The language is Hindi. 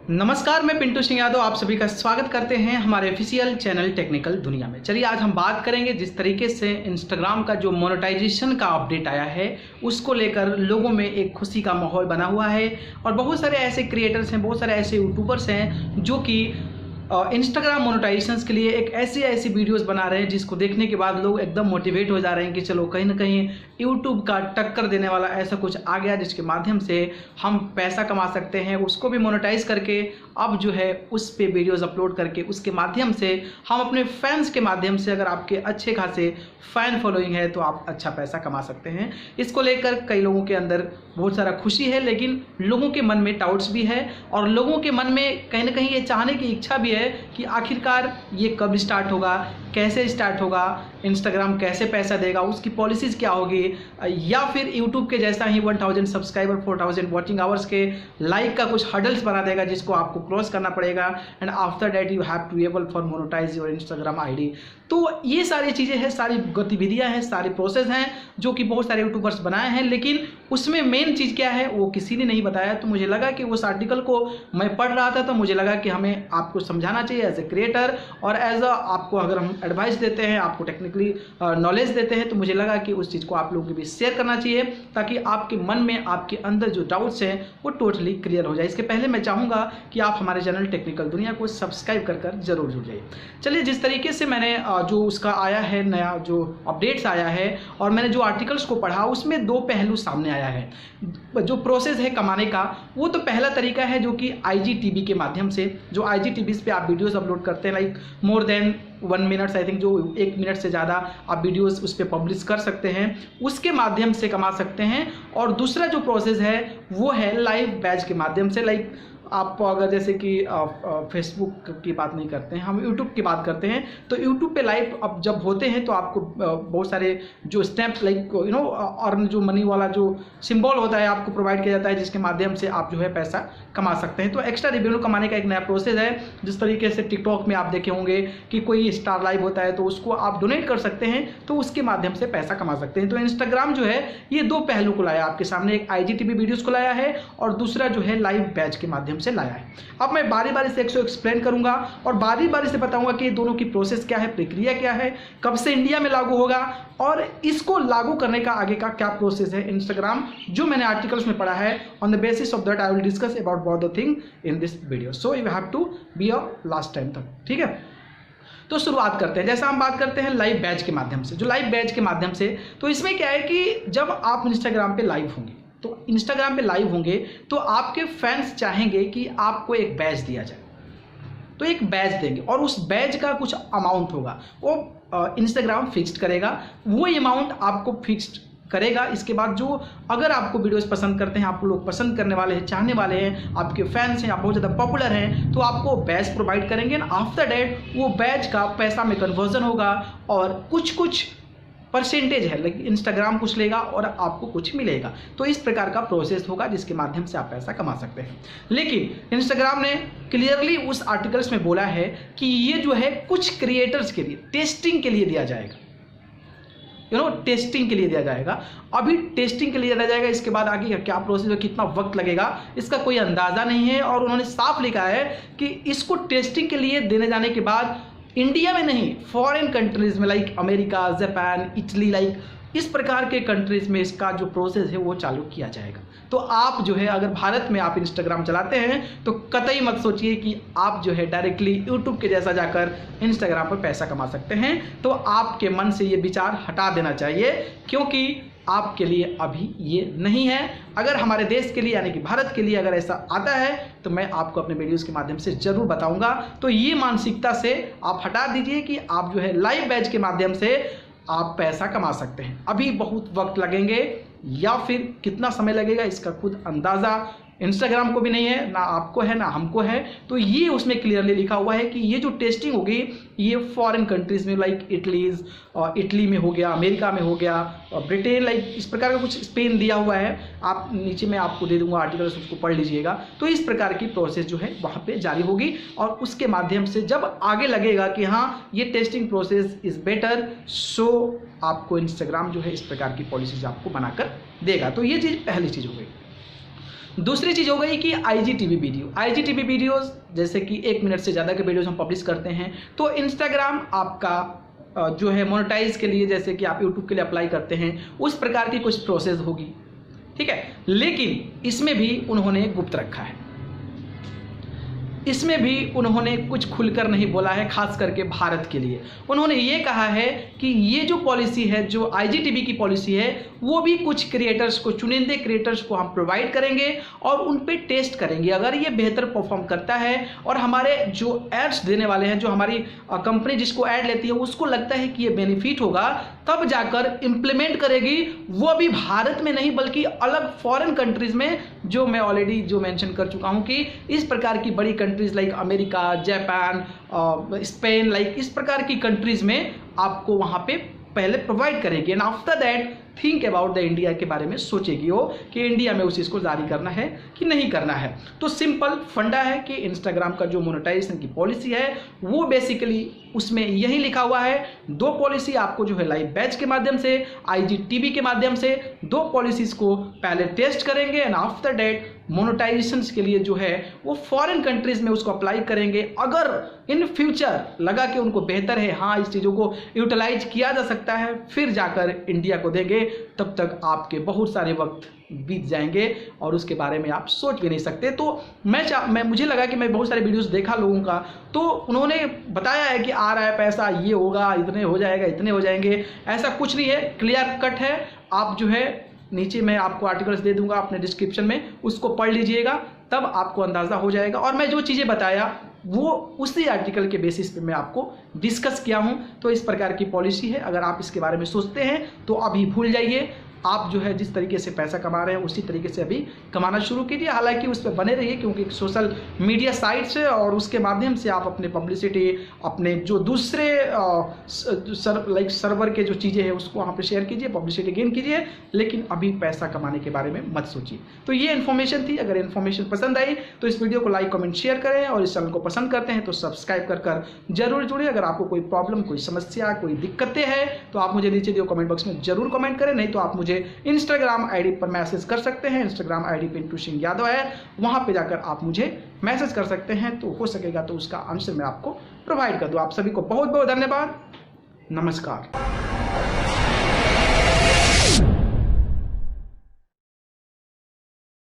नमस्कार, मैं पिंटू सिंह यादव आप सभी का स्वागत करते हैं हमारे ऑफिशियल चैनल टेक्निकल दुनिया में। चलिए आज हम बात करेंगे जिस तरीके से इंस्टाग्राम का जो मोनेटाइजेशन का अपडेट आया है उसको लेकर लोगों में एक खुशी का माहौल बना हुआ है और बहुत सारे ऐसे क्रिएटर्स हैं, बहुत सारे ऐसे यूट्यूबर्स हैं जो कि इंस्टाग्राम मोनेटाइजेशन के लिए एक ऐसी वीडियोस बना रहे हैं जिसको देखने के बाद लोग एकदम मोटिवेट हो जा रहे हैं कि चलो कहीं ना कहीं यूट्यूब का टक्कर देने वाला ऐसा कुछ आ गया जिसके माध्यम से हम पैसा कमा सकते हैं। उसको भी मोनेटाइज करके अब जो है उस पे वीडियोस अपलोड करके उसके माध्यम से हम अपने फैंस के माध्यम से, अगर आपके अच्छे खासे फैन फॉलोइंग है तो आप अच्छा पैसा कमा सकते हैं। इसको लेकर कई लोगों के अंदर बहुत सारा खुशी है, लेकिन लोगों के मन में डाउट्स भी है और लोगों के मन में कहीं ना कहीं ये चाहने की इच्छा भी है कि आखिरकार ये कब स्टार्ट होगा, कैसे स्टार्ट होगा, इंस्टाग्राम कैसे पैसा देगा, उसकी पॉलिसीज़ क्या होगी, या फिर यूट्यूब के जैसा ही 1000 सब्सक्राइबर 4000 वॉचिंग आवर्स के लाइक का कुछ हर्डल्स बना देगा जिसको आपको क्रॉस करना पड़ेगा and after that you have to able for monetize your Instagram ID. तो ये सारी चीज़ें हैं, सारी गतिविधियां हैं, सारे प्रोसेस हैं जो कि बहुत सारे यूट्यूबर्स बनाए हैं, लेकिन उसमें मेन चीज़ क्या है वो किसी ने नहीं बताया। तो मुझे लगा कि उस आर्टिकल को मैं पढ़ रहा था तो मुझे लगा कि हमें आपको समझाना चाहिए एज ए क्रिएटर और एज अ आपको अगर हम एडवाइस देते हैं, आपको टेक्निकली नॉलेज देते हैं, तो मुझे लगा कि उस चीज़ को आप लोगों के बीच शेयर करना चाहिए ताकि आपके मन में, आपके अंदर जो डाउट्स हैं वो टोटली क्लियर हो जाए। इसके पहले मैं चाहूँगा कि आप हमारे चैनल टेक्निकल दुनिया को सब्सक्राइब कर जरूर जुड़ जाइए। चलिए, जिस तरीके से मैंने जो उसका आया है नया जो अपडेट्स आया है और मैंने जो आर्टिकल्स को पढ़ा उसमें दो पहलू सामने आया है। जो प्रोसेस है कमाने का वो तो पहला तरीका है जो कि आईजीटीवी के माध्यम से, जो आईजीटीवी पे आप वीडियोस अपलोड करते हैं like more than 1 minute, I think जो 1 मिनट से ज़्यादा आप वीडियोस उस पर पब्लिश कर सकते हैं, उसके माध्यम से कमा सकते हैं। और दूसरा जो प्रोसेस है वो है लाइव बैच के माध्यम से। लाइक आप अगर जैसे कि फेसबुक की बात नहीं करते हैं, हम यूट्यूब की बात करते हैं, तो यूट्यूब पे लाइव अब जब होते हैं तो आपको बहुत सारे जो स्टेप्स लाइक और जो मनी वाला जो सिंबल होता है आपको प्रोवाइड किया जाता है जिसके माध्यम से आप जो है पैसा कमा सकते हैं। तो एक्स्ट्रा रेवेन्यू कमाने का एक नया प्रोसेस है। जिस तरीके से टिकटॉक में आप देखे होंगे कि कोई स्टार लाइव होता है तो उसको आप डोनेट कर सकते हैं, तो उसके माध्यम से पैसा कमा सकते हैं। तो इंस्टाग्राम जो है ये दो पहलू को लाया आपके सामने, एक आईजीटीवी वीडियोस को लाया है और दूसरा जो है लाइव बैच के माध्यम से लाया है। अब मैं बारी बारी से एक्सप्लेन करूंगा और बारी बारी से बताऊंगा कि दोनों की प्रोसेस क्या है, प्रक्रिया क्या है, कब से इंडिया में लागू होगा और इसको लागू करने का आगे का क्या प्रोसेस है। इंस्टाग्राम जो मैंने आर्टिकल्स में पढ़ा है, on the basis of that I will discuss about both the thing in this video, so you have to be a last time तक, ठीक है। तो शुरुआत करते हैं। जैसा हम बात करते हैं लाइव बैच के माध्यम से, जो लाइव बैच के माध्यम से, तो इसमें क्या है कि जब आप इंस्टाग्राम पे लाइव होंगे, तो इंस्टाग्राम पे लाइव होंगे तो आपके फैंस चाहेंगे कि आपको एक बैच दिया जाए, तो एक बैच देंगे और उस बैच का कुछ अमाउंट होगा, वो इंस्टाग्राम फिक्स्ड करेगा, वो अमाउंट आपको फिक्स्ड करेगा। इसके बाद जो अगर आपको वीडियोस पसंद करते हैं, आपको लोग पसंद करने वाले हैं, चाहने वाले हैं, आपके फैंस हैं, आप बहुत ज़्यादा पॉपुलर हैं, तो आपको बैच प्रोवाइड करेंगे। आफ्टर दैट वो बैच का पैसा में कन्वर्जन होगा और कुछ परसेंटेज है, लाइक इंस्टाग्राम कुछ लेगा और आपको कुछ मिलेगा। तो इस प्रकार का प्रोसेस होगा जिसके माध्यम से आप पैसा कमा सकते हैं। लेकिन इंस्टाग्राम ने क्लियरली उस आर्टिकल्स में बोला है कि ये जो है कुछ क्रिएटर्स के लिए टेस्टिंग के लिए दिया जाएगा, टेस्टिंग के लिए दिया जाएगा। अभी टेस्टिंग के लिए दिया जाएगा, इसके बाद आगे का क्या प्रोसेस है, कितना वक्त लगेगा, इसका कोई अंदाजा नहीं है। और उन्होंने साफ लिखा है कि इसको टेस्टिंग के लिए देने जाने के बाद इंडिया में नहीं, फॉरेन कंट्रीज में like America, Japan, Italy, like इस प्रकार के कंट्रीज में इसका जो प्रोसेस है वो चालू किया जाएगा। तो आप जो है अगर भारत में आप इंस्टाग्राम चलाते हैं तो कतई मत सोचिए कि आप जो है डायरेक्टली यूट्यूब के जैसा जाकर इंस्टाग्राम पर पैसा कमा सकते हैं। तो आपके मन से ये विचार हटा देना चाहिए क्योंकि आपके लिए अभी ये नहीं है। अगर हमारे देश के लिए यानी कि भारत के लिए अगर ऐसा आता है तो मैं आपको अपने वीडियोस के माध्यम से जरूर बताऊंगा। तो ये मानसिकता से आप हटा दीजिए कि आप जो है लाइव बैच के माध्यम से आप पैसा कमा सकते हैं। अभी बहुत वक्त लगेंगे या फिर कितना समय लगेगा इसका खुद अंदाज़ा इंस्टाग्राम को भी नहीं है, ना आपको है ना हमको है। तो ये उसमें क्लियरली लिखा हुआ है कि ये जो टेस्टिंग होगी ये फॉरेन कंट्रीज में लाइक इटली में हो गया, अमेरिका में हो गया, ब्रिटेन, लाइक इस प्रकार का कुछ स्पेन दिया हुआ है। आप नीचे में आपको दे दूंगा आर्टिकल्स, उसको पढ़ लीजिएगा। तो इस प्रकार की प्रोसेस जो है वहाँ पे जारी होगी और उसके माध्यम से जब आगे लगेगा कि हाँ ये टेस्टिंग प्रोसेस इज़ बेटर, सो आपको इंस्टाग्राम जो है इस प्रकार की पॉलिसीज आपको बनाकर देगा। तो ये चीज़ पहली चीज़ हो गई। दूसरी चीज़ हो गई कि IGTV वीडियो। IGTV वीडियोस जैसे कि 1 मिनट से ज़्यादा के वीडियोस हम पब्लिश करते हैं, तो इंस्टाग्राम आपका जो है मोनेटाइज के लिए, जैसे कि आप यूट्यूब के लिए अप्लाई करते हैं, उस प्रकार की कुछ प्रोसेस होगी, ठीक है। लेकिन इसमें भी उन्होंने गुप्त रखा है, इसमें भी उन्होंने कुछ खुलकर नहीं बोला है, खास करके भारत के लिए। उन्होंने ये कहा है कि ये जो पॉलिसी है, जो IGTV की पॉलिसी है, वो भी कुछ क्रिएटर्स को, चुनिंदे क्रिएटर्स को हम प्रोवाइड करेंगे और उन पे टेस्ट करेंगे। अगर ये बेहतर परफॉर्म करता है और हमारे जो एड्स देने वाले हैं, जो हमारी कंपनी जिसको ऐड लेती है, उसको लगता है कि ये बेनिफिट होगा, तब जाकर इम्प्लीमेंट करेगी। वो भी भारत में नहीं बल्कि अलग फॉरेन कंट्रीज में, जो मैं ऑलरेडी जो मेंशन कर चुका हूं कि इस प्रकार की बड़ी countries like America, Japan, Spain, like इस प्रकार की कंट्रीज में आपको वहां पे पहले प्रोवाइड करेगी। And after that think about the India के बारे में सोचेगी वो कि इंडिया में उस चीज़ को जारी करना है कि नहीं करना है। तो सिंपल फंडा है कि इंस्टाग्राम का जो मोनेटाइजेशन की पॉलिसी है, वो बेसिकली उसमें यही लिखा हुआ है। 2 पॉलिसी आपको जो है लाइव बैच के माध्यम से, IGTV के माध्यम से 2 पॉलिसीज को पहले टेस्ट करेंगे एंड आफ्टर डेट मोनेटाइजेशन के लिए जो है वो फॉरेन कंट्रीज में उसको अप्लाई करेंगे। अगर इन फ्यूचर लगा कि उनको बेहतर है, हाँ इस चीज़ों को यूटिलाइज किया जा सकता है, फिर जाकर इंडिया को देंगे। तब तक आपके बहुत सारे वक्त बीत जाएंगे और उसके बारे में आप सोच भी नहीं सकते। तो मुझे लगा कि मैं बहुत सारे वीडियोस देखा लोगों का, तो उन्होंने बताया है कि आ रहा है पैसा, ये होगा, इतने हो जाएगा, इतने हो जाएंगे। ऐसा कुछ नहीं है, क्लियर कट है। आप जो है नीचे मैं आपको आर्टिकल्स दे दूंगा अपने डिस्क्रिप्शन में, उसको पढ़ लीजिएगा, तब आपको अंदाज़ा हो जाएगा। और मैं जो चीज़ें बताया वो उसी आर्टिकल के बेसिस पे मैं आपको डिस्कस किया हूं। तो इस प्रकार की पॉलिसी है। अगर आप इसके बारे में सोचते हैं तो अभी भूल जाइए। आप जो है जिस तरीके से पैसा कमा रहे हैं उसी तरीके से अभी कमाना शुरू कीजिए। हालांकि उस पर बने रहिए, क्योंकि एक सोशल मीडिया साइट्स है और उसके माध्यम से आप अपने पब्लिसिटी, अपने जो दूसरे सर्वर के जो चीज़ें हैं उसको वहाँ पे शेयर कीजिए, पब्लिसिटी गेन कीजिए, लेकिन अभी पैसा कमाने के बारे में मत सोचिए। तो ये इन्फॉर्मेशन थी। अगर इन्फॉर्मेशन पसंद आई तो इस वीडियो को लाइक, कमेंट, शेयर करें और इस चैनल को पसंद करते हैं तो सब्सक्राइब कर जरूर जुड़िए। अगर आपको कोई प्रॉब्लम, कोई समस्या, कोई दिक्कतें हैं तो आप मुझे नीचे दिए कमेंट बॉक्स में जरूर कमेंट करें, नहीं तो आप मुझे इंस्टाग्राम आईडी पर मैसेज कर सकते हैं। इंस्टाग्राम आईडी पिंटू सिंह यादव है, वहां पे जाकर आप मुझे मैसेज कर सकते हैं, तो हो सकेगा तो उसका आंसर मैं आपको प्रोवाइड कर दूं। आप सभी को बहुत बहुत धन्यवाद। नमस्कार।